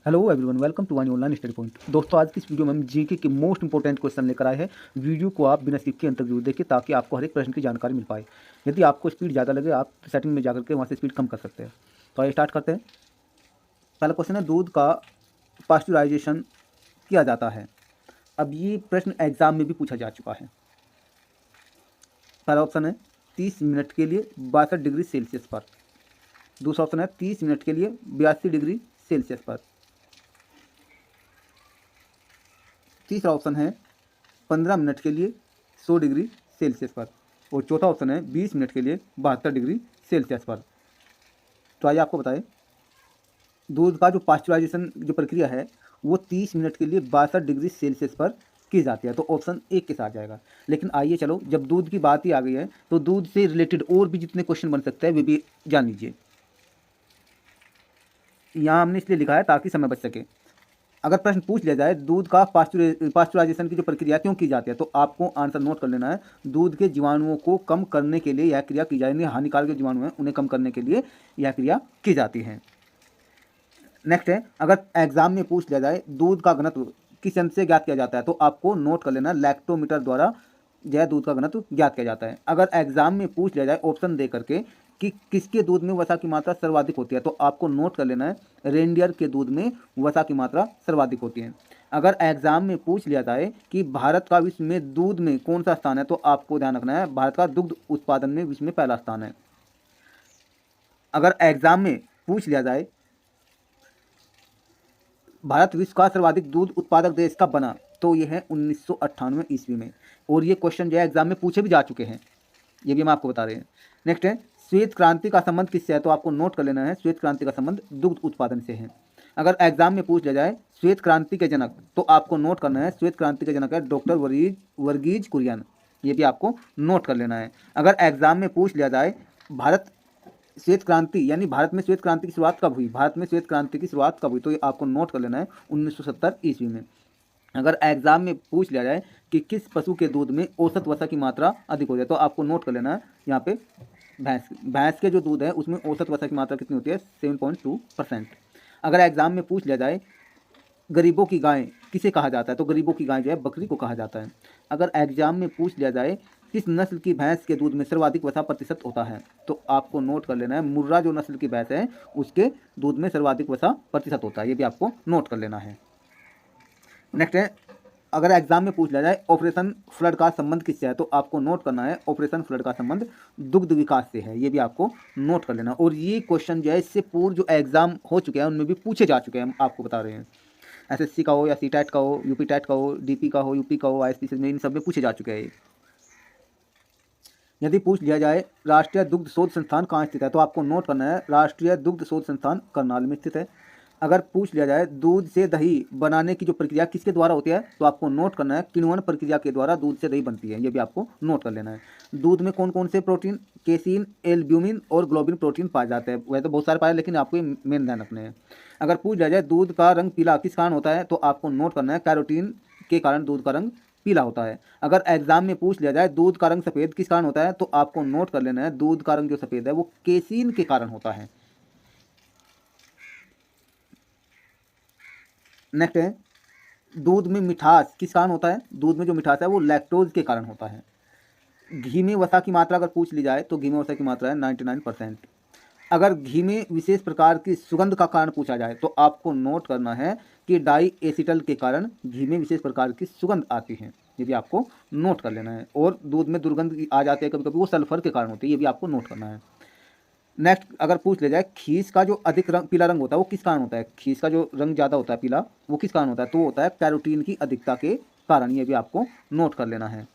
Hello everyone, welcome to one online study point. दोस्तों, आज की इस वीडियो में हम जीके के मोस्ट इंपॉर्टेंट क्वेश्चन लेकर आए हैं। वीडियो को आप बिना स्किप के अंत तक जरूर देखिए ताकि आपको हर एक प्रश्न की जानकारी मिल पाए। यदि आपको स्पीड ज़्यादा लगे, आप सेटिंग में जाकर के वहाँ से स्पीड कम कर सकते हैं। तो आइए स्टार्ट करते हैं। पहला क्वेश्चन है, दूध का पास्चुराइजेशन किया जाता है। अब ये प्रश्न एग्जाम में भी पूछा जा चुका है। पहला ऑप्शन है 30 मिनट के लिए 62 डिग्री सेल्सियस पर। दूसरा ऑप्शन है 30 मिनट के लिए 82 डिग्री सेल्सियस पर। तीसरा ऑप्शन है 15 मिनट के लिए 100 डिग्री सेल्सियस पर। और चौथा ऑप्शन है 20 मिनट के लिए 72 डिग्री सेल्सियस पर। तो आइए आपको बताएं, दूध का जो पास्चुराइजेशन जो प्रक्रिया है वो 30 मिनट के लिए 62 डिग्री सेल्सियस पर की जाती है। तो ऑप्शन एक के साथ जाएगा। लेकिन आइए चलो, जब दूध की बात ही आ गई है तो दूध से रिलेटेड और भी जितने क्वेश्चन बन सकते हैं वे भी जान लीजिए। यहाँ हमने इसलिए लिखा है ताकि समय बच सके। अगर प्रश्न पूछ लिया जाए दूध का पास्चुराइजेशन की जो प्रक्रिया क्यों की जाती है, तो आपको आंसर नोट कर लेना है। दूध के जीवाणुओं को कम करने के लिए यह क्रिया की जाती है। हानिकारक जो जीवाणु हैं उन्हें कम करने के लिए यह क्रिया की जाती है। नेक्स्ट है, अगर एग्जाम में पूछ लिया जाए दूध का घनत्व किस यंत्र से ज्ञात किया जाता है, तो आपको नोट कर लेना लैक्टोमीटर द्वारा यह दूध का घनत्व ज्ञात किया जाता है। अगर एग्जाम में पूछ लिया जाए ऑप्शन दे करके कि किसके दूध में वसा की मात्रा सर्वाधिक होती है, तो आपको नोट कर लेना है रेनडियर के दूध में वसा की मात्रा सर्वाधिक होती है। अगर एग्जाम में पूछ लिया जाए कि भारत का विश्व में दूध में कौन सा स्थान है, तो आपको ध्यान रखना है भारत का दुग्ध उत्पादन में विश्व में पहला स्थान है। अगर एग्जाम में पूछ लिया जाए भारत विश्व का सर्वाधिक दूध उत्पादक देश कब बना, तो ये है 1998 ईस्वी में। और ये क्वेश्चन जो है एग्जाम में पूछे भी जा चुके हैं, ये भी हम आपको बता रहे हैं। नेक्स्ट है, श्वेत क्रांति का संबंध किससे है, तो आपको नोट कर लेना है श्वेत क्रांति का संबंध दुग्ध उत्पादन से है। अगर एग्जाम में पूछ लिया जाए श्वेत क्रांति के जनक, तो आपको नोट करना है श्वेत क्रांति के जनक है डॉक्टर वर्गीज कुरियन। ये भी आपको नोट कर लेना है। अगर एग्जाम में पूछ लिया जाए भारत श्वेत क्रांति यानी भारत में श्वेत क्रांति की शुरुआत कब हुई, भारत में श्वेत क्रांति की शुरुआत कब हुई, तो ये आपको नोट कर लेना है 1970 ईस्वी में। अगर एग्जाम में पूछ लिया जाए कि किस पशु के दूध में औसत वसा की मात्रा अधिक हो जाए, तो आपको नोट कर लेना है यहाँ पे भैंस के जो दूध है उसमें औसत वसा की मात्रा कितनी होती है, 7.2%। अगर एग्जाम में पूछ लिया जाए गरीबों की गाय किसे कहा जाता है, तो गरीबों की गाय जो है बकरी को कहा जाता है। अगर एग्जाम में पूछ लिया जाए किस नस्ल की भैंस के दूध में सर्वाधिक वसा प्रतिशत होता है, तो आपको नोट कर लेना है मुर्रा जो नस्ल की भैंस है उसके दूध में सर्वाधिक वसा प्रतिशत होता है। ये भी आपको नोट कर लेना है। नेक्स्ट है, अगर एग्जाम में पूछ लिया जाए ऑपरेशन फ्लड का संबंध किससे है, तो आपको नोट करना है ऑपरेशन फ्लड का संबंध दुग्ध विकास से है। ये भी आपको नोट कर लेना। और ये क्वेश्चन जो है इससे पूर्व जो एग्जाम हो चुके हैं उनमें भी पूछे जा चुके हैं, हम आपको बता रहे हैं। एसएससी का हो या सीटेट का हो, यूपी टेट का हो, डीपी का हो, यूपी का हो, आईएसपीसी में, इन सब में पूछे जा चुके हैं। यदि पूछ लिया जाए राष्ट्रीय दुग्ध शोध संस्थान कहाँ स्थित है, तो आपको नोट करना है राष्ट्रीय दुग्ध शोध संस्थान करनाल में स्थित है। अगर पूछ लिया जाए दूध से दही बनाने की जो प्रक्रिया किसके द्वारा होती है, तो आपको नोट करना है किण्वन प्रक्रिया के द्वारा दूध से दही बनती है। ये भी आपको नोट कर लेना है। दूध में कौन कौन से प्रोटीन, केसिन, एल्ब्यूमिन और ग्लोबिन प्रोटीन पाए जाते हैं, वह तो बहुत सारे पाए लेकिन आपको ये मेन ध्यान रखने हैं। अगर पूछ लिया जाए दूध का रंग पीला किस कारण होता है, तो आपको नोट करना है कैरोटीन के कारण दूध का रंग पीला होता है। अगर एग्जाम में पूछ लिया जाए दूध का रंग सफ़ेद किस कारण होता है, तो आपको नोट कर लेना है दूध का रंग जो सफ़ेद है वो केसिन के कारण होता है। नेक्स्ट है, दूध में मिठास किस कारण होता है, दूध में जो मिठास है वो लैक्टोज के कारण होता है। घी में वसा की मात्रा अगर पूछ ली जाए तो घी में वसा की मात्रा है 99%। अगर घी में विशेष प्रकार की सुगंध का कारण पूछा जाए, तो आपको नोट करना है कि डाई एसिटल के कारण घी में विशेष प्रकार की सुगंध आती है। ये भी आपको नोट कर लेना है। और दूध में दुर्गंध आ जाती है कभी कभी, वो सल्फर के कारण होती है। ये भी आपको नोट करना है। नेक्स्ट, अगर पूछ लिया जाए खीस का जो अधिक रंग पीला रंग होता है वो किस कारण होता है, खीस का जो रंग ज़्यादा होता है पीला वो किस कारण होता है, तो वो होता है कैरोटीन की अधिकता के कारण। ये भी आपको नोट कर लेना है।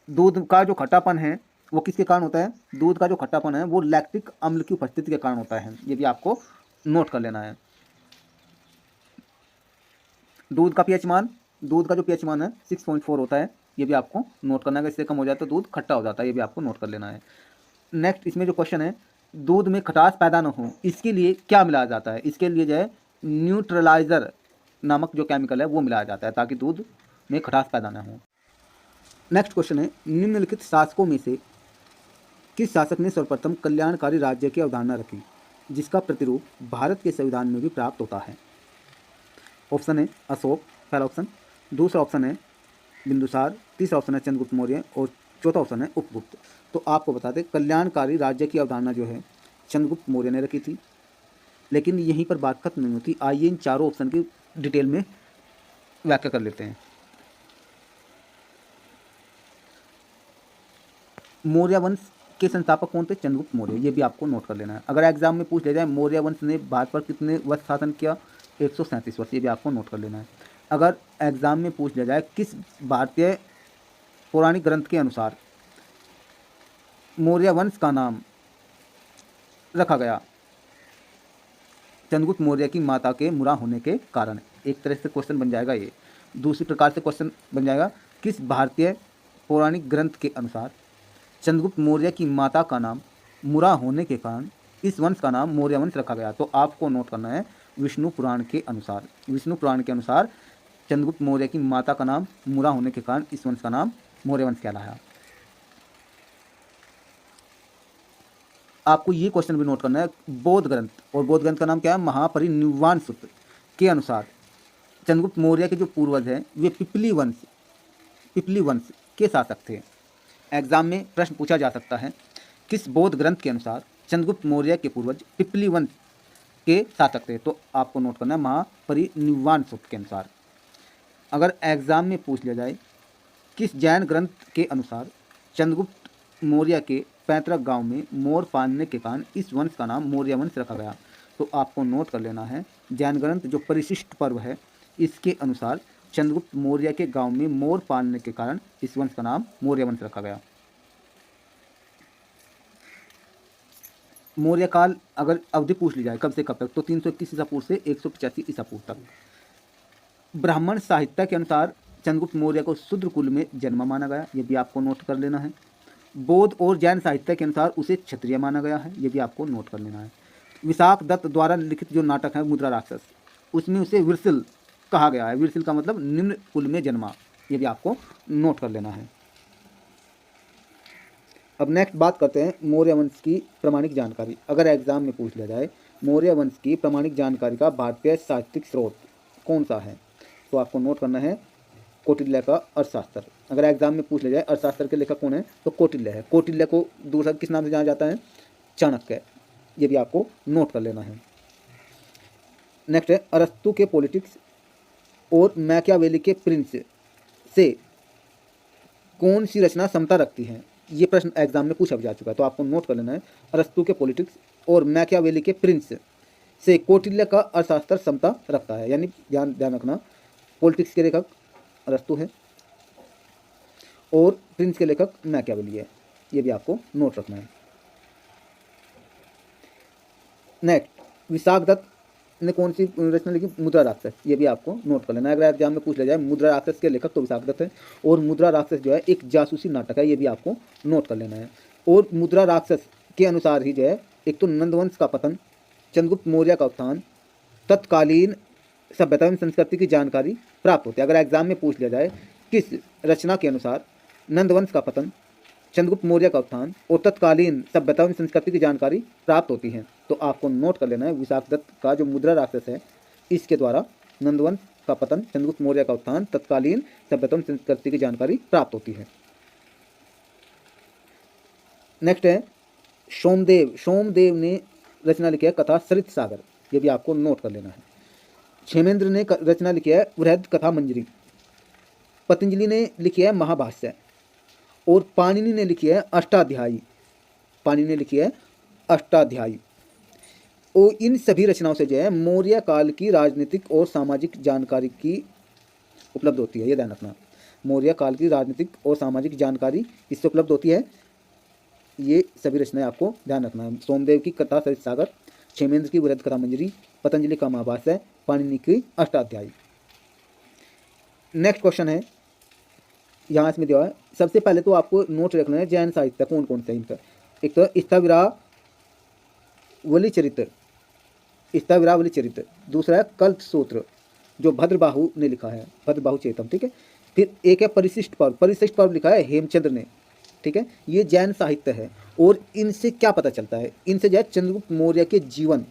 दूध का जो खट्टापन है वो किसके कारण होता है, दूध का जो खट्टापन है वो लैक्टिक अम्ल की उपस्थिति के कारण होता है। ये भी आपको नोट कर लेना है। दूध का पीएच मान, दूध का जो पीएच मान है 6.4 होता है। ये भी आपको नोट करना है। इससे कम हो जाए तो दूध खट्टा हो जाता है। ये भी आपको नोट कर लेना है। नेक्स्ट, इसमें जो क्वेश्चन है दूध में खटास पैदा न हो इसके लिए क्या मिलाया जाता है, इसके लिए जो है न्यूट्रलाइजर नामक जो केमिकल है वो मिलाया जाता है ताकि दूध में खटास पैदा न हो। नेक्स्ट क्वेश्चन है, निम्नलिखित शासकों में से किस शासक ने सर्वप्रथम कल्याणकारी राज्य की अवधारणा रखी, जिसका प्रतिरूप भारत के संविधान में भी प्राप्त होता है? ऑप्शन है अशोक, पहला ऑप्शन। दूसरा ऑप्शन है बिंदुसार, तीसरा ऑप्शन है चंद्रगुप्त मौर्य और चौथा ऑप्शन है उपगुप्त। तो आपको बता दें, कल्याणकारी राज्य की अवधारणा जो है चंद्रगुप्त मौर्य ने रखी थी। लेकिन यहीं पर बात खत्म नहीं होती, आइए इन चारों ऑप्शन की डिटेल में व्याख्या कर लेते हैं। मौर्य वंश के संस्थापक कौन थे? चंद्रगुप्त मौर्य। ये भी आपको नोट कर लेना है। अगर एग्जाम में पूछ लिया जाए मौर्य वंश ने भारत पर कितने वर्ष शासन किया? 137 वर्ष। ये भी आपको नोट कर लेना है। अगर एग्जाम में पूछ लिया जाए किस भारतीय पौराणिक ग्रंथ के अनुसार मौर्य वंश का नाम रखा गया? चंद्रगुप्त मौर्य की माता के मुरा होने के कारण। एक तरह से क्वेश्चन बन जाएगा ये। दूसरी प्रकार से क्वेश्चन बन जाएगा, किस भारतीय पौराणिक ग्रंथ के अनुसार चंद्रगुप्त मौर्य की माता का नाम मुरा होने के कारण इस वंश का नाम मौर्य वंश रखा गया? तो आपको नोट करना है विष्णु पुराण के अनुसार। विष्णु पुराण के अनुसार चंद्रगुप्त मौर्य की माता का नाम मुरा होने के कारण इस वंश का नाम मौर्य वंश कहलाया। आपको ये क्वेश्चन भी नोट करना है, बौद्ध ग्रंथ, और बौद्ध ग्रंथ का नाम क्या है? महापरिनिर्वाण सूत्र के अनुसार चंद्रगुप्त मौर्य के जो पूर्वज हैं वे पिपली वंश के शासक थे। एग्जाम में प्रश्न पूछा जा सकता है, किस बौद्ध ग्रंथ के अनुसार चंद्रगुप्त मौर्य के पूर्वज पिपली वंश के शासक थे? तो आपको नोट करना है महापरिनिर्वाण सूत्र के अनुसार। अगर एग्जाम में पूछ लिया जाए किस जैन ग्रंथ के अनुसार चंद्रगुप्त मौर्य के पैतृक गांव में मोर पालने के कारण इस वंश का नाम मौर्य वंश रखा गया? तो आपको नोट कर लेना है, जैन ग्रंथ जो परिशिष्ट पर्व है इसके अनुसार चंद्रगुप्त मौर्य के गांव में मोर पालने के कारण इस वंश का नाम मौर्य वंश रखा गया। मौर्य काल अगर अवधि पूछ ली जाए कब से कब तक, तो 321 ईसा पूर्व से 185 ईसा पूर्व तक। ब्राह्मण साहित्य के अनुसार चंद्रगुप्त मौर्य को शूद्र कुल में जन्मा माना गया, ये भी आपको नोट कर लेना है। बौद्ध और जैन साहित्य के अनुसार उसे क्षत्रिय माना गया है, ये भी आपको नोट कर लेना है। विशाख दत्त द्वारा लिखित जो नाटक है मुद्रा राक्षस, उसमें उसे विरसिल कहा गया है। विरसिल का मतलब निम्न कुल में जन्मा, ये भी आपको नोट कर लेना है। अब नेक्स्ट बात करते हैं मौर्य वंश की प्रमाणिक जानकारी। अगर एग्जाम में पूछ लिया जाए मौर्य वंश की प्रमाणिक जानकारी का भारतीय साहित्यिक स्रोत कौन सा है, तो आपको नोट करना है कौटिल्य का अर्थशास्त्र। अगर एग्जाम में पूछ लिया जाए अर्थशास्त्र के लेखक कौन है, तो कौटिल्य है। कौटिल्य को दूसरा किस नाम से जाना जाता है? चाणक्य। ये भी आपको नोट कर लेना है। नेक्स्ट है अरस्तु के पॉलिटिक्स और मैकियावेली के प्रिंस से कौन सी रचना समता रखती है? ये प्रश्न एग्जाम में पूछा जा चुका है, तो आपको नोट कर लेना है अरस्तु के पॉलिटिक्स और मैकियावेली के प्रिंस से कौटिल्य का अर्थशास्त्र समता रखता है। यानी ध्यान रखना, पॉलिटिक्स के लेखक अरस्तु है और प्रिंस के लेखक मैकियावेली है, ये भी आपको नोट रखना है। नेक्स्ट विशाख दत्त ने कौन सी रचना लिखी? मुद्रा राक्षस, ये भी आपको नोट कर लेना है। अगर एग्जाम में पूछ लिया जाए मुद्रा राक्षस के लेखक तो विशाख दत्त है, और मुद्रा राक्षस जो है एक जासूसी नाटक है, ये भी आपको नोट कर लेना है। और मुद्रा राक्षस के अनुसार ही जो है एक तो नंदवंश का पतन, चंद्रगुप्त मौर्य का उत्थान, तत्कालीन सभ्यता एवं संस्कृति की जानकारी प्राप्त होती है। अगर एग्जाम में पूछ लिया जाए किस रचना के अनुसार नंदवंश का पतन, चंद्रगुप्त मौर्य का उत्थान और तत्कालीन सभ्यता एवं संस्कृति की जानकारी प्राप्त होती है, तो आपको नोट कर लेना है विशाख दत्त का जो मुद्रा राक्षस है इसके द्वारा नंदवंश का पतन, चंद्रगुप्त मौर्य का उत्थान, तत्कालीन सभ्यता एवं संस्कृति की जानकारी प्राप्त होती है। नेक्स्ट है सोमदेव ने रचना लिखी है कथा सरित सागर, ये भी आपको नोट कर लेना है। क्षेमेंद्र ने रचना लिखी है बृहद कथा मंजरी। पतंजलि ने लिखी है महाभाष्य और पाणिनि ने लिखी है अष्टाध्यायी। और इन सभी रचनाओं से जो है मौर्य काल की राजनीतिक और सामाजिक जानकारी की उपलब्ध होती है, ये ध्यान रखना। मौर्य काल की राजनीतिक और सामाजिक जानकारी इससे उपलब्ध होती है, ये सभी रचनाएं आपको ध्यान रखना है। सोमदेव की कथा सरित सागर, क्षेमेंद्र की बृहद कथा मंजरी, पतंजलि का महाभाष्य, पाणिनि की अष्टाध्यायी। नेक्स्ट क्वेश्चन है, यहाँ इसमें दिया है। सबसे पहले तो आपको नोट रखना है जैन साहित्य कौन कौन से इनका। एक तो स्थाविरावली चरित्र, दूसरा है कल्प सूत्र जो भद्रबाहु ने लिखा है, भद्रबाहु चेतम, ठीक है। फिर एक है परिशिष्ट पर्व लिखा है हेमचंद्र ने, ठीक है, ये जैन साहित्य है। और इनसे क्या पता चलता है? इनसे जो है चंद्रगुप्त मौर्य के जीवन,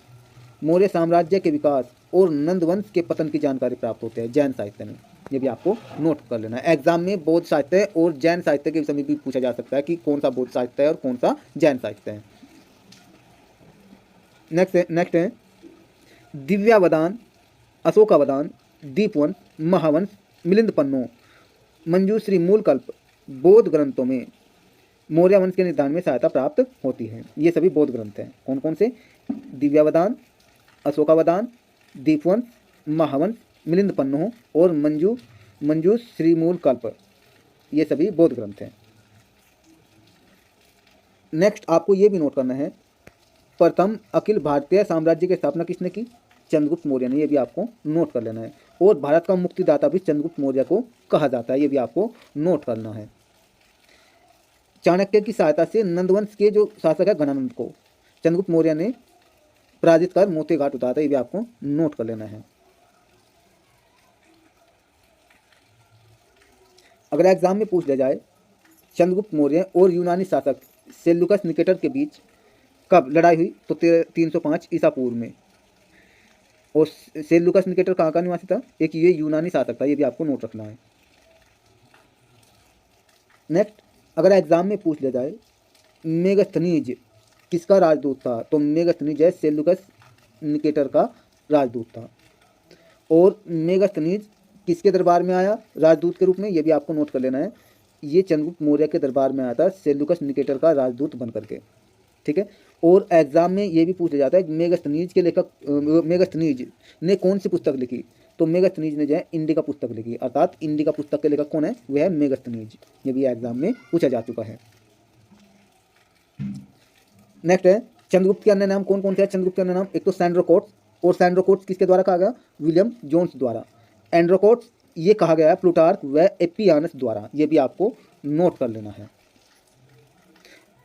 मौर्य साम्राज्य के विकास और नंद वंश के पतन की जानकारी प्राप्त होती है जैन साहित्य में। ये भी आपको नोट कर लेना है। एग्जाम में बौद्ध साहित्य और जैन साहित्य के विषय में भी पूछा जा सकता है कि कौन सा बौद्ध साहित्य है और कौन सा जैन साहित्य है। नेक्स्ट है दिव्यावदान, अशोकावदान, दीपवंश, महावंश, मिलिंद पन्नो, मंजूश्री मूलकल्प बौद्ध ग्रंथों में मौर्य वंश के निर्धारण में सहायता प्राप्त होती है। ये सभी बौद्ध ग्रंथ हैं। कौन कौन से? दिव्यावदान, अशोकावदान, दीपवंश, महावंश, मिलिंद पन्नो और मंजूश्री मूलकल्प, ये सभी बौद्ध ग्रंथ हैं। नेक्स्ट आपको ये भी नोट करना है, प्रथम अखिल भारतीय साम्राज्य की स्थापना किसने की? चंद्रगुप्त मौर्य ने। ये भी आपको नोट कर लेना है। और भारत का मुक्तिदाता भी चंद्रगुप्त मौर्य को कहा जाता है। ये भी आपको नोट करना है। चाणक्य की सहायता से नंदवंश के जो शासक है घनानंद को चंद्रगुप्त मौर्य ने पराजित कर मोती घाट उतारा था। ये भी आपको नोट कर लेना है। अगर एग्जाम में पूछ लिया जाए चंद्रगुप्त मौर्य और यूनानी शासक सेल्यूकस निकेटर के बीच कब लड़ाई हुई, तो 305 ईसा पूर्व में। और सेल्यूकस निकेटर कहाँ का निवासी था? एक ये यूनानी शासक था। ये भी आपको नोट रखना है। नेक्स्ट अगर एग्जाम में पूछ लिया जाए मेगास्थनीज किसका राजदूत था, तो मेगास्थनीज है सेल्यूकस निकेटर का राजदूत था। और मेगास्थनीज किसके दरबार में आया राजदूत के रूप में? ये भी आपको नोट कर लेना है। ये चंद्रगुप्त मौर्य के दरबार में आया था सेल्यूकस निकेटर का राजदूत बन करके। ठीक है। और एग्जाम में ये भी पूछ लिया जाता है मेगास्थनीज के लेखक मेगास्थनीज ने कौन सी पुस्तक लिखी, तो मेगास्थनीज ने जो है इंडिका पुस्तक लिखी। अर्थात इंडिका पुस्तक के लेखक कौन है? वह है मेगास्थनीज। ये भी एग्जाम में पूछा जा चुका है। नेक्स्ट है चंद्रगुप्त के अन्य नाम कौन कौन से हैं? चंद्रगुप्त के अन्य नाम एक तो सैंड्रोकोट्स, और सैंड्रोकोट्स किसके द्वारा कहा गया? विलियम जोन्स द्वारा। एंड्रोकोट्स ये कहा गया है प्लूटार्क व एपियानस द्वारा। ये भी आपको नोट कर लेना है।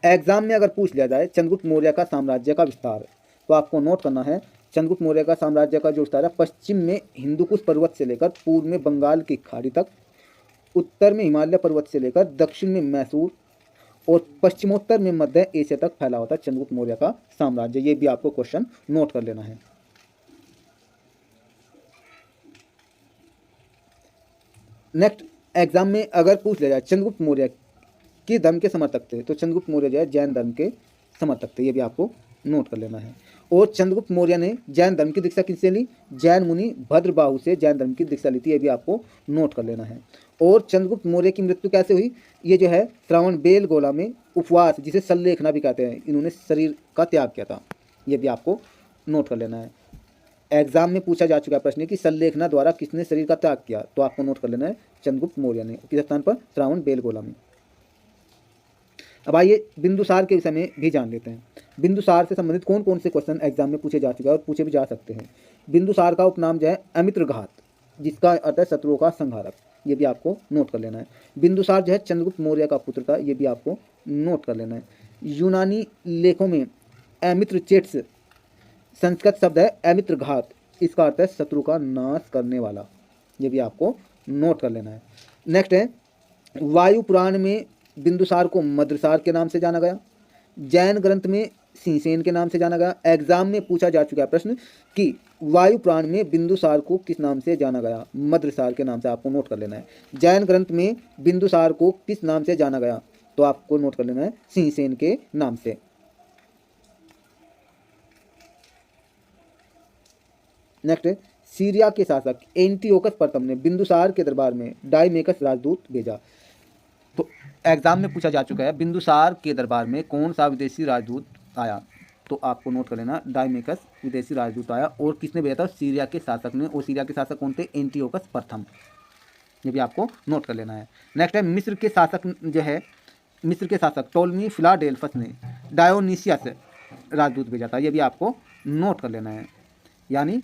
एग्जाम में अगर पूछ लिया जाए चंद्रगुप्त मौर्य का साम्राज्य का विस्तार, तो आपको नोट करना है चंद्रगुप्त मौर्य का साम्राज्य का जो विस्तार है पश्चिम में हिंदुकुश पर्वत से लेकर पूर्व में बंगाल की खाड़ी तक, उत्तर में हिमालय पर्वत से लेकर दक्षिण में मैसूर और पश्चिमोत्तर में मध्य एशिया तक फैला होता है चंद्रगुप्त मौर्य का साम्राज्य। ये भी आपको क्वेश्चन नोट कर लेना है। नेक्स्ट एग्जाम में अगर पूछ लिया जाए चंद्रगुप्त मौर्य के धर्म के समर्थक थे, तो चंद्रगुप्त मौर्य जो है जैन धर्म के समर्थक थे। ये भी आपको नोट कर लेना है। और चंद्रगुप्त मौर्य ने जैन धर्म की दीक्षा किससे ली? जैन मुनि भद्रबाहु से जैन धर्म की दीक्षा ली थी। ये भी आपको नोट कर लेना है। और चंद्रगुप्त मौर्य की मृत्यु कैसे हुई? ये जो है श्रावण बेलगोला में उपवास, जिसे सल्लेखना भी कहते हैं, इन्होंने शरीर का त्याग किया था। ये भी आपको नोट कर लेना है। एग्जाम में पूछा जा चुका प्रश्न है कि सल्लेखना द्वारा किसने शरीर का त्याग किया, तो आपको नोट कर लेना है चंद्रगुप्त मौर्य ने। किस स्थान पर? श्रावण बेलगोला में। अब आइए बिंदुसार के विषय में भी जान लेते हैं। बिंदुसार से संबंधित कौन कौन से क्वेश्चन एग्जाम में पूछे जा चुके हैं और पूछे भी जा सकते हैं। बिंदुसार का उपनाम जो है अमित्रघात, जिसका अर्थ है शत्रुओं का संहारक। ये भी आपको नोट कर लेना है। बिंदुसार जो है चंद्रगुप्त मौर्य का पुत्र था। ये भी आपको नोट कर लेना है। यूनानी लेखों में अमित्रचेट्स संस्कृत शब्द है अमित्रघात, इसका अर्थ है शत्रु का नाश करने वाला। ये भी आपको नोट कर लेना है। नेक्स्ट है वायु पुराण में बिंदुसार को मद्रसार के नाम से जाना गया। जैन ग्रंथ में सिंहसेन के नाम से जाना गया। एग्जाम में पूछा जा चुका है प्रश्न कि वायु पुराण में बिंदुसार को किस नाम से जाना गया? मद्रसार के नाम से। आपको नोट कर लेना है। जैन ग्रंथ में बिंदुसार को किस नाम से जाना गया? तो आपको नोट कर लेना है सिंहसेन के नाम से। नेक्स्ट सीरिया के शासक एंटियोकस प्रथम ने बिंदुसार के दरबार में डायमेकस राजदूत भेजा। तो एग्जाम में पूछा जा चुका है बिंदुसार के दरबार में कौन सा विदेशी राजदूत आया? तो आपको नोट कर लेना डायमेकस विदेशी राजदूत आया। और किसने भेजा था? सीरिया के शासक ने। और सीरिया के शासक कौन थे? एंटियोकस प्रथम। ये भी आपको नोट कर लेना है। नेक्स्ट है मिस्र के शासक जो है, मिस्र के शासक टोलमी फिलाडेल्फस ने डायोनिसियस राजदूत भेजा था। ये भी आपको नोट कर लेना है। यानी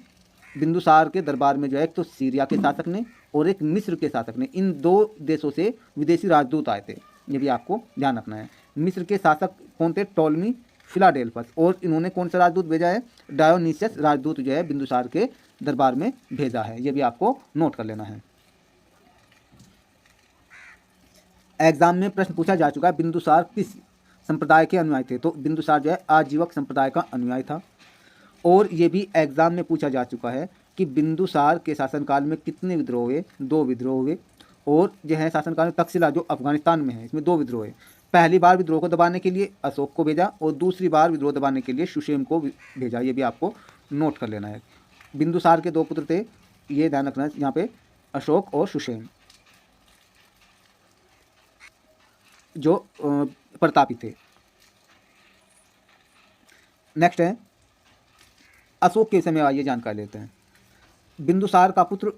बिंदुसार के दरबार में जो है एक तो सीरिया के शासक ने और एक मिस्र के शासक ने, इन दो देशों से विदेशी राजदूत आए थे। ये भी आपको ध्यान रखना है। मिस्र के शासक कौन थे? टोलमी फिलाडेल्फस। और इन्होंने कौन सा राजदूत भेजा है? डायोनिसियस राजदूत जो है बिंदुसार के दरबार में भेजा है। ये भी आपको नोट कर लेना है। एग्जाम में प्रश्न पूछा जा चुका है बिंदुसार किस संप्रदाय के अनुयायी थे। तो बिंदुसार जो है आजीवक संप्रदाय का अनुयायी था। और ये भी एग्जाम में पूछा जा चुका है कि बिंदुसार के शासनकाल में कितने विद्रोह हुए, 2 विद्रोह हुए। और जो है शासनकाल में तक्षशिला जो अफगानिस्तान में है, इसमें 2 विद्रोह हुए। पहली बार विद्रोह को दबाने के लिए अशोक को भेजा और दूसरी बार विद्रोह दबाने के लिए सुषेण को भेजा। ये भी आपको नोट कर लेना है। बिंदुसार के 2 पुत्र थे, ये ध्यान रखना है यहाँ पे, अशोक और सुषेण, जो प्रतापी थे। नेक्स्ट है अशोक के विषय में आइए जानकारी लेते हैं। बिंदुसार का पुत्र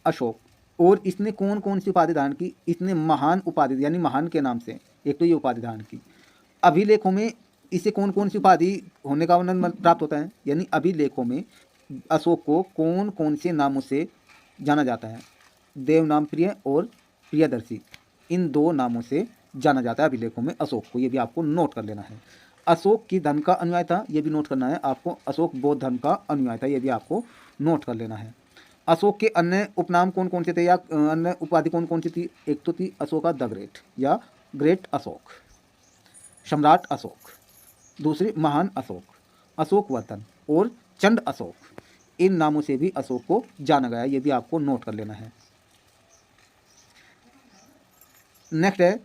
अशोक, और इसने कौन कौन सी उपाधि धारण की? इसने महान उपाधि, यानी महान के नाम से एक तो ये उपाधि धारण की। अभिलेखों में इसे कौन कौन सी उपाधि होने का वर्णन प्राप्त होता है? यानी अभिलेखों में अशोक को कौन कौन से नामों से जाना जाता है? देवनाम प्रिय और प्रियदर्शी, इन 2 नामों से जाना जाता है अभिलेखों में अशोक को। ये भी आपको नोट कर लेना है। अशोक की धर्म का अनुयायी था, ये भी नोट करना है आपको। अशोक बौद्ध धर्म का अनुयायी था, ये भी आपको नोट कर लेना है। अशोक के अन्य उपनाम कौन कौन से थे या अन्य उपाधि कौन कौन सी थी? एक तो थी अशोका द ग्रेट या ग्रेट अशोक, सम्राट अशोक, दूसरी महान अशोक, अशोक वर्धन और चंड अशोक, इन नामों से भी अशोक को जाना गया। ये भी आपको नोट कर लेना है। नेक्स्ट है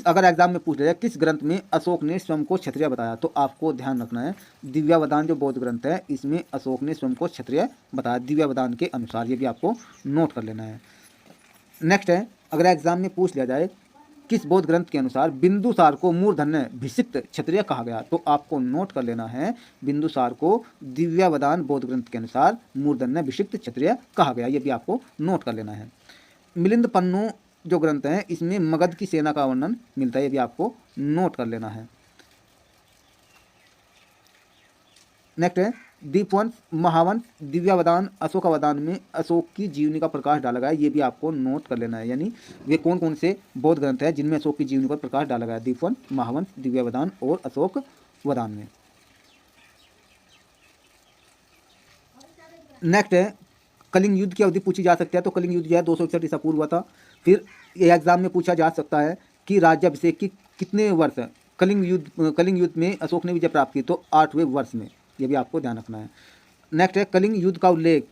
अगर एग्जाम में पूछ लिया जाए किस ग्रंथ में अशोक ने स्वयं को क्षत्रिय बताया, तो आपको ध्यान रखना है दिव्यावदान जो बौद्ध ग्रंथ है, इसमें अशोक ने स्वयं को क्षत्रिय बताया दिव्यावदान के अनुसार। ये भी आपको नोट कर लेना है। नेक्स्ट है अगर एग्जाम में पूछ लिया जाए किस बौद्ध ग्रंथ के अनुसार बिंदुसार को मूर्धन्य भिषिक्त क्षत्रिय कहा गया, तो आपको नोट कर लेना है बिंदुसार को दिव्यावदान बौद्ध ग्रंथ के अनुसार मूर्धन्य भिषिक्त क्षत्रिय कहा गया। ये भी आपको नोट कर लेना है। मिलिंद पन्नु जो ग्रंथ है, इसमें मगध की सेना का वर्णन मिलता है। ये भी आपको नोट कर लेना है। नेक्स्ट है दीपवंश, महावंश, दिव्यावदान, अशोकावदान में अशोक की जीवनी का प्रकाश डाला गया है। ये भी आपको नोट कर लेना है। यानी वे कौन कौन से बौद्ध ग्रंथ है जिनमें अशोक की जीवनी पर प्रकाश डाला गया है? दीपवंश, महावंश, दिव्यावदान और अशोकवदान में। नेक्स्ट है कलिंग युद्ध की अवधि पूछी जा सकती है। तो कलिंग युद्ध जो है 261 ईसा पूर्व हुआ था। फिर एग्जाम में पूछा जा सकता है कि राज्याभिषेक की कितने वर्ष कलिंग युद्ध में अशोक ने विजय प्राप्त की, तो 8वें वर्ष में। ये भी आपको ध्यान रखना है। नेक्स्ट है कलिंग युद्ध का उल्लेख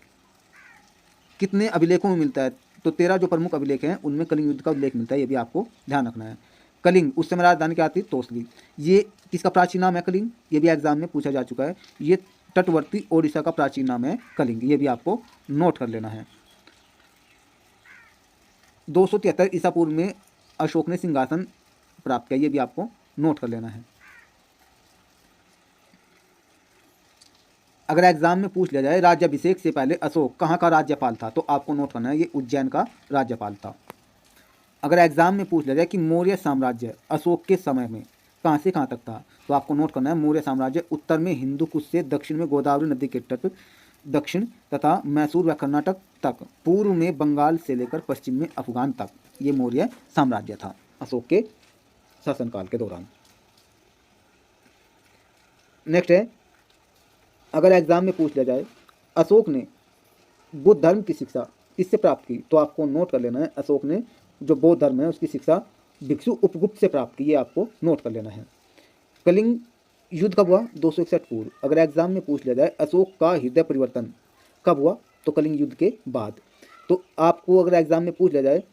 कितने अभिलेखों में मिलता है? तो 13 जो प्रमुख अभिलेख हैं उनमें कलिंग युद्ध का उल्लेख मिलता है। ये भी आपको ध्यान रखना है। कलिंग उस समय राजधानी क्या थी? तोसली। ये किसका प्राचीन नाम है? कलिंग। ये भी एग्जाम में पूछा जा चुका है। ये तटवर्ती ओडिशा का प्राचीन नाम है कलिंग। ये भी आपको नोट कर लेना है। 273 ईसा पूर्व में अशोक ने सिंहासन प्राप्त किया। ये भी आपको नोट कर लेना है। अगर एग्जाम में पूछ लिया जाए राज्याभिषेक से पहले अशोक कहाँ का राज्यपाल था, तो आपको नोट करना है ये उज्जैन का राज्यपाल था। अगर एग्जाम में पूछ लिया जाए कि मौर्य साम्राज्य अशोक के समय में कहाँ से कहाँ तक था, तो आपको नोट करना है मौर्य साम्राज्य उत्तर में हिंदू कुश से दक्षिण में गोदावरी नदी के तट दक्षिण तथा मैसूर व कर्नाटक तक, पूर्व में बंगाल से लेकर पश्चिम में अफगान तक, ये मौर्य साम्राज्य था अशोक के शासनकाल के दौरान। नेक्स्ट है अगर एग्जाम में पूछ लिया जाए अशोक ने बुद्ध धर्म की शिक्षा किससे प्राप्त की, तो आपको नोट कर लेना है अशोक ने जो बौद्ध धर्म है उसकी शिक्षा भिक्षु उपगुप्त से प्राप्त की। ये आपको नोट कर लेना है। कलिंग युद्ध कब हुआ? 261 पूर्व। अगर एग्जाम में पूछ लिया जाए अशोक का हृदय परिवर्तन कब हुआ, तो कलिंग युद्ध के बाद। तो आपको अगर एग्जाम में पूछ लिया जाए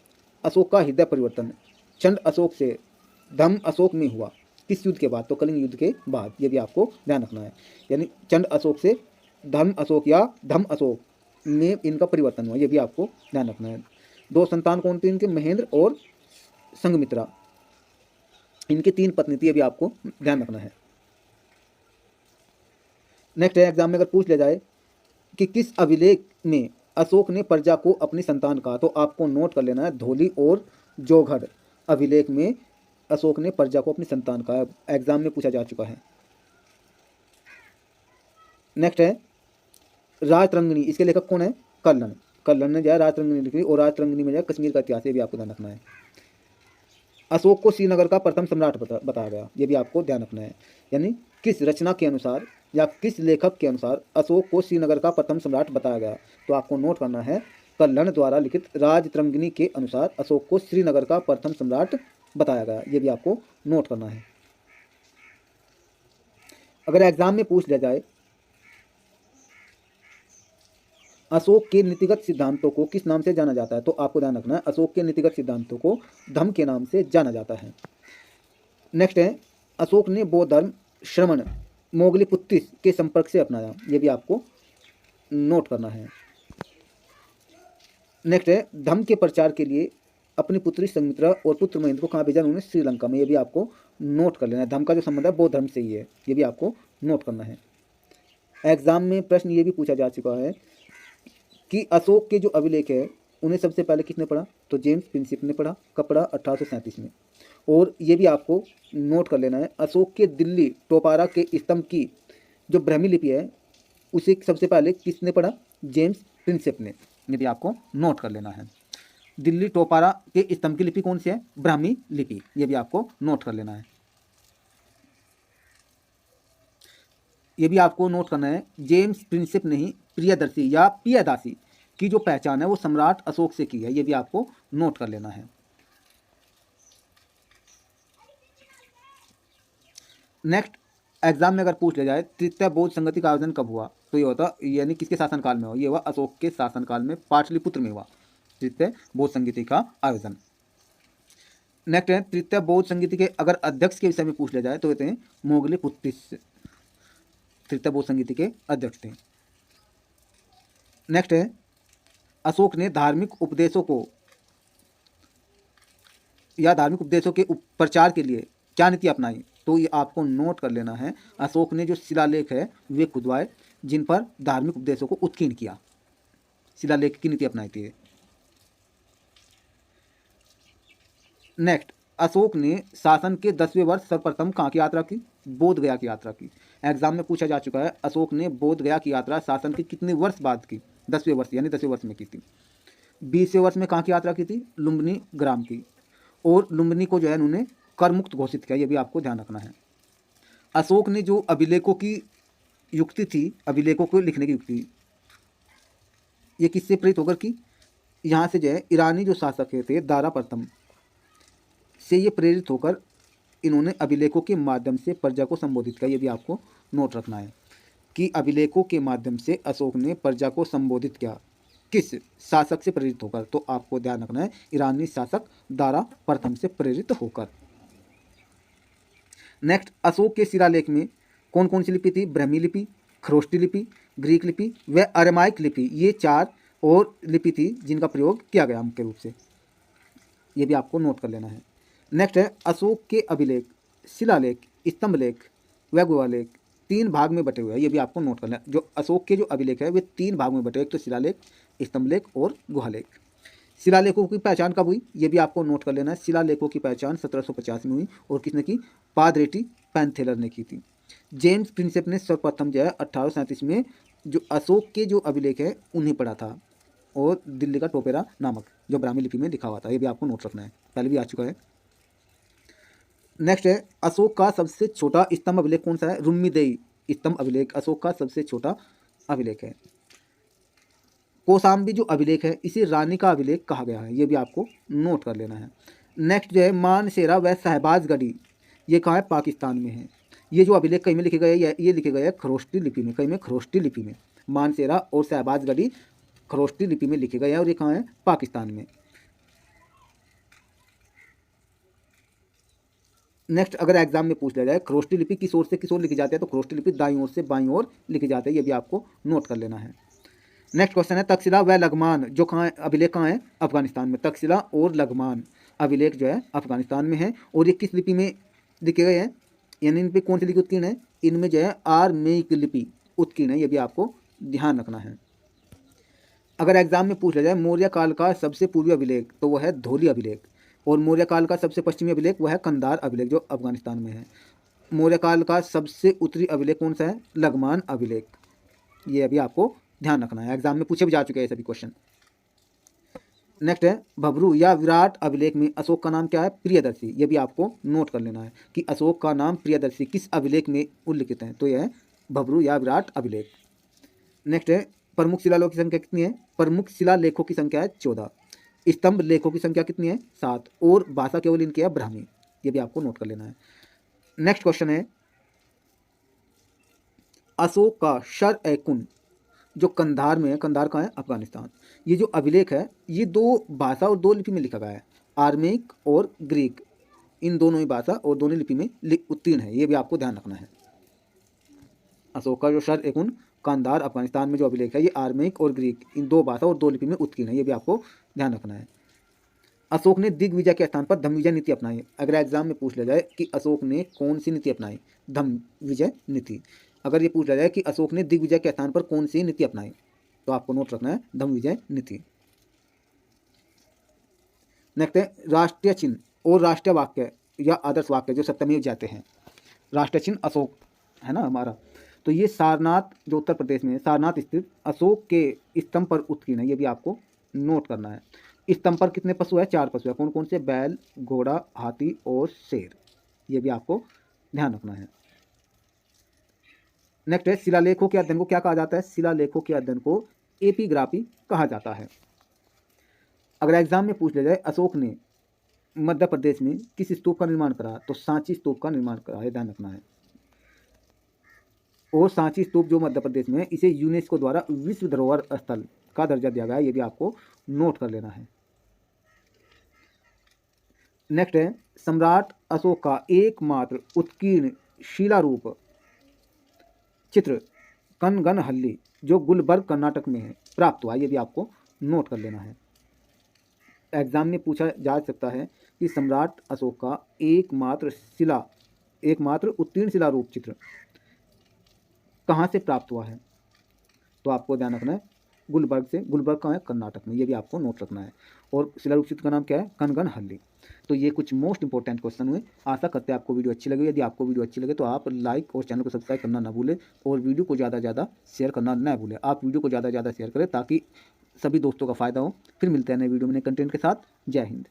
अशोक का हृदय परिवर्तन चंड अशोक से धम्म अशोक में हुआ किस युद्ध के बाद, तो कलिंग युद्ध के बाद। ये भी आपको ध्यान रखना है। यानी चंड अशोक से धम्म अशोक या धम्म अशोक में इनका परिवर्तन हुआ। ये भी आपको ध्यान रखना है। 2 संतान कौन थे इनके? महेंद्र और संघमित्रा। इनकी 3 पत्नी थी। ये भी आपको ध्यान रखना है। नेक्स्ट है एग्जाम में अगर पूछ लिया जाए कि किस अभिलेख में अशोक ने प्रजा को अपनी संतान कहा, तो आपको नोट कर लेना है धौली और जोगढ़ अभिलेख में अशोक ने प्रजा को अपनी संतान कहा। एग्जाम में पूछा जा चुका है। नेक्स्ट है राजतरंगिणी। इसके लेखक कौन है? कल्लन। कल्लन ने जो है राजतरंगिणी लिखी और राजतरंगिणी में जो है कश्मीर का इतिहास, ये भी आपको ध्यान रखना है। अशोक को श्रीनगर का प्रथम सम्राट बताया गया। ये भी आपको ध्यान रखना है। यानी किस रचना के अनुसार या किस लेखक के अनुसार अशोक को श्रीनगर का प्रथम सम्राट बताया गया, तो आपको नोट करना है कल्लन द्वारा लिखित राजतरंगिणी के अनुसार अशोक को श्रीनगर का प्रथम सम्राट बताया गया। ये भी आपको नोट करना है। अगर एग्जाम में पूछ लिया जाए अशोक के नीतिगत सिद्धांतों को किस नाम से जाना जाता है, तो आपको ध्यान रखना है अशोक के नीतिगत सिद्धांतों को धम्म के नाम से जाना जाता है। नेक्स्ट है अशोक ने बौद्ध धर्म श्रमण मोगलीपुत्तिस के संपर्क से अपनाया, ये भी आपको नोट करना है। नेक्स्ट है धम्म के प्रचार के लिए अपनी पुत्री संमित्रा और पुत्र महेंद्र को कहाँ भेजा उन्होंने, श्रीलंका में, ये भी आपको नोट कर लेना है। धम्म का जो संबंध है बौद्ध धर्म से ही है, ये भी आपको नोट करना है। एग्जाम में प्रश्न ये भी पूछा जा चुका है कि अशोक के जो अभिलेख है उन्हें सबसे पहले किसने पढ़ा, तो जेम्स प्रिंसिप ने पढ़ा। कब पढ़ा, 1837 में। और ये भी आपको नोट कर लेना है अशोक के दिल्ली टोपारा के स्तंभ की जो ब्राह्मी लिपि है उसे सबसे पहले किसने पढ़ा, जेम्स प्रिंसिप ने, ये भी आपको नोट कर लेना है। दिल्ली टोपारा के स्तंभ की लिपि कौन सी है, ब्राह्मी लिपि, ये भी आपको नोट कर लेना है। ये भी आपको नोट करना है जेम्स प्रिंसिप ने ही प्रियदर्शी या पियादासी की जो पहचान है वो सम्राट अशोक से की है, ये भी आपको नोट कर लेना है। नेक्स्ट एग्जाम में अगर पूछ लिया जाए तृतीय बौद्ध संगति का आयोजन कब हुआ, तो ये होता यानी किसके शासनकाल में हुआ, ये हुआ अशोक के शासनकाल में, पाटलिपुत्र में हुआ तृतीय बौद्ध संगति का आयोजन। नेक्स्ट है तृतीय बौद्ध संगति के अगर अध्यक्ष के विषय में पूछ लिया जाए तो कहते हैं मोगलीपुत्तिस तृतीय बौद्ध संगति के अध्यक्ष थे। नेक्स्ट है अशोक ने धार्मिक उपदेशों के प्रचार के लिए क्या नीति अपनाई, तो ये आपको नोट कर लेना है अशोक ने जो शिलालेख है वे खुदवाए जिन पर धार्मिक उपदेशों को उत्कीर्ण किया, शिलालेख की नीति अपनाई थी। नेक्स्ट अशोक ने शासन के 10वें वर्ष सर्वप्रथम कहाँ की यात्रा की, बोध गया की यात्रा की। एग्जाम में पूछा जा चुका है अशोक ने बोध गया की यात्रा शासन के कितने वर्ष बाद की, 10वें वर्ष यानी 10वें वर्ष में की थी। 20वें वर्ष में कहाँ की यात्रा की थी, लुम्बिनी ग्राम की, और लुम्बिनी को जो है उन्होंने कर मुक्त घोषित किया, ये भी आपको ध्यान रखना है। अशोक ने जो अभिलेखों की युक्ति थी, अभिलेखों को लिखने की युक्ति, ये किससे प्रेरित होकर की, यहाँ से जो है ईरानी जो शासक थे दारा प्रथम से ये प्रेरित होकर इन्होंने अभिलेखों के माध्यम से प्रजा को संबोधित किया, ये भी आपको नोट रखना है कि अभिलेखों के माध्यम से अशोक ने प्रजा को संबोधित किया, किस शासक से प्रेरित होकर, तो आपको ध्यान रखना है ईरानी शासक दारा प्रथम से प्रेरित होकर। नेक्स्ट अशोक के शिलालेख में कौन कौन सी लिपि थी, ब्राह्मी लिपि, खरोष्टी लिपि, ग्रीक लिपि व अरामाइक लिपि, ये 4 और लिपि थी जिनका प्रयोग किया गया मुख्य रूप से, ये भी आपको नोट कर लेना है। नेक्स्ट है अशोक के अभिलेख, शिलालेख, स्तंभलेख व गुहालेख 3 भाग में बटे हुए हैं, ये भी आपको नोट करना है। जो अशोक के जो अभिलेख है वे 3 भाग में बटे, एक तो शिलालेख, स्तंभलेख और गुहालेख। शिलालेखों की पहचान कब हुई, ये भी आपको नोट कर लेना है। शिलालेखों की पहचान 1750 में हुई और किसने की, पादरेटी पैंथेलर ने की थी। जेम्स प्रिंसेप ने सर्वप्रथम जो है 1837 में जो अशोक के जो अभिलेख है उन्हें पढ़ा था, और दिल्ली का टोपेरा नामक जो ब्राह्मी लिपि में लिखा हुआ था, ये भी आपको नोट रखना है, पहले भी आ चुका है। नेक्स्ट है अशोक का सबसे छोटा स्तंभ अभिलेख कौन सा है, रुम्मीदेई स्तंभ अभिलेख अशोक का सबसे छोटा अभिलेख है। कौशाम्बी जो अभिलेख है इसे रानी का अभिलेख कहा गया है, ये भी आपको नोट कर लेना है। नेक्स्ट जो है मानसेरा व शहबाजगढ़ी, ये कहाँ है, पाकिस्तान में है। ये जो अभिलेख कहीं में लिखे गए हैं, ये लिखे गए हैं खरोष्टी लिपि में, कहीं में खरोष्टी लिपि में, मानसेरा और शहबाजगढ़ी खरोष्टी लिपि में लिखे गए हैं, और ये कहाँ है, पाकिस्तान में। नेक्स्ट अगर एग्जाम में पूछ लिया जाए खरोष्टी लिपि किस ओर से किस ओर लिखी जाती है, तो खरोष्टी लिपि दाईं ओर से बाईं ओर लिखी जाती है, ये भी आपको नोट कर लेना है। नेक्स्ट क्वेश्चन है तक्षशिला व लघमान जो कहाँ अभिलेख कहाँ है, अफगानिस्तान में। तक्षशिला और लघमान अभिलेख जो है अफगानिस्तान में है, और ये किस लिपि में लिखे गए हैं, यानी इन पर कौन सी लिपि उत्कीर्ण है, इनमें जो है आरमेइक लिपि उत्कीर्ण है, ये भी आपको ध्यान रखना है। अगर एग्जाम में पूछ लिया जाए मौर्य काल का सबसे पूर्वी अभिलेख, तो वह है धौली अभिलेख, और मौर्य काल का सबसे पश्चिमी अभिलेख वह है कंधार अभिलेख जो अफगानिस्तान में है। मौर्य काल का सबसे उत्तरी अभिलेख कौन सा है, लघमान अभिलेख, ये अभी आपको ध्यान रखना है, एग्जाम में पूछे भी जा चुके हैं सभी क्वेश्चन। नेक्स्ट है भबरू या विराट अभिलेख में अशोक का नाम क्या है, प्रियदर्शी, ये भी आपको नोट कर लेना है कि अशोक का नाम प्रियदर्शी किस अभिलेख में उल्लिखित है, तो यह है भबरू या विराट अभिलेख। नेक्स्ट है प्रमुख शिलालेखों की संख्या कितनी है, प्रमुख शिलालेखों की संख्या है 14, स्तंभ लेखों की संख्या कितनी है 7, और भाषा केवल इनकी है ब्राह्मी, ये भी आपको नोट कर लेना है। नेक्स्ट क्वेश्चन है अशोक का शर ए कुन जो कंधार में है, कंधार कहाँ है, अफगानिस्तान, ये जो अभिलेख है ये 2 भाषा और 2 लिपि में लिखा गया है, आर्मेनिक और ग्रीक, इन दोनों ही भाषा और दोनों लिपि में उत्तीर्ण है, ये भी आपको ध्यान रखना है। अशोक का जो शर ए कुन कंधार अफगानिस्तान में जो अभिलेख है ये आर्मेनिक और ग्रीक, इन 2 भाषा और 2 लिपि में उत्कीर्ण है, ये भी आपको ध्यान रखना है। अशोक ने दिग्विजय के स्थान पर धम्मविजय नीति अपनाई। अगर एग्जाम में पूछ लिया जाए कि अशोक ने कौन सी नीति अपनाई, धम्मविजय नीति। अगर ये पूछ लिया जाए कि अशोक ने दिग्विजय के स्थान पर कौन सी नीति अपनाई, तो आपको नोट रखना है धम्मविजय नीति। नेक्स्ट है राष्ट्रीय चिन्ह और राष्ट्रीय वाक्य या आदर्श वाक्य जो सत्यमेव जयते हैं। राष्ट्रीय चिन्ह अशोक है ना हमारा, तो ये सारनाथ जो उत्तर प्रदेश में है, सारनाथ स्थित अशोक के स्तंभ पर उत्कीर्ण है, ये भी आपको नोट करना है। स्तंभ पर कितने पशु है, 4 पशु है, कौन कौन से, बैल, घोड़ा, हाथी और शेर, ये भी आपको ध्यान रखना है। नेक्स्ट है शिलालेखों के अध्ययन को क्या कहा जाता है, शिलालेखों के अध्ययन को एपिग्राफी कहा जाता है। अगर एग्जाम में पूछ लिया जाए अशोक ने मध्य प्रदेश में किस स्तूप का निर्माण करा, तो सांची स्तूप का निर्माण करा है, ध्यान रखना है। और सांची स्तूप जो मध्य प्रदेश में है इसे यूनेस्को द्वारा विश्व धरोहर स्थल का दर्जा दिया गया है, ये भी आपको नोट कर लेना है। नेक्स्ट है सम्राट अशोक का एकमात्र उत्कीर्ण शिलारूप चित्र कनगनहल्ली जो गुलबर्ग कर्नाटक में है प्राप्त हुआ, ये भी आपको नोट कर लेना है। एग्जाम में पूछा जा सकता है कि सम्राट अशोक का एकमात्र उत्तीर्ण शिलारूप चित्र कहाँ से प्राप्त हुआ है, तो आपको ध्यान रखना है गुलबर्ग से, गुलबर्ग कहाँ है, कर्नाटक में, ये भी आपको नोट रखना है। और शिलारूप चित्र का नाम क्या है, कनगनहल्ली। तो ये कुछ मोस्ट इंपॉर्टेंट क्वेश्चन हुए। आशा करते हैं आपको वीडियो अच्छी लगी। यदि आपको वीडियो अच्छी लगे तो आप लाइक और चैनल को सब्सक्राइब करना ना भूलें और वीडियो को ज़्यादा से ज़्यादा शेयर करना ना भूलें। आप वीडियो को ज़्यादा से ज़्यादा शेयर करें ताकि सभी दोस्तों का फायदा हो। फिर मिलते हैं नए वीडियो में नए कंटेंट के साथ। जय हिंद।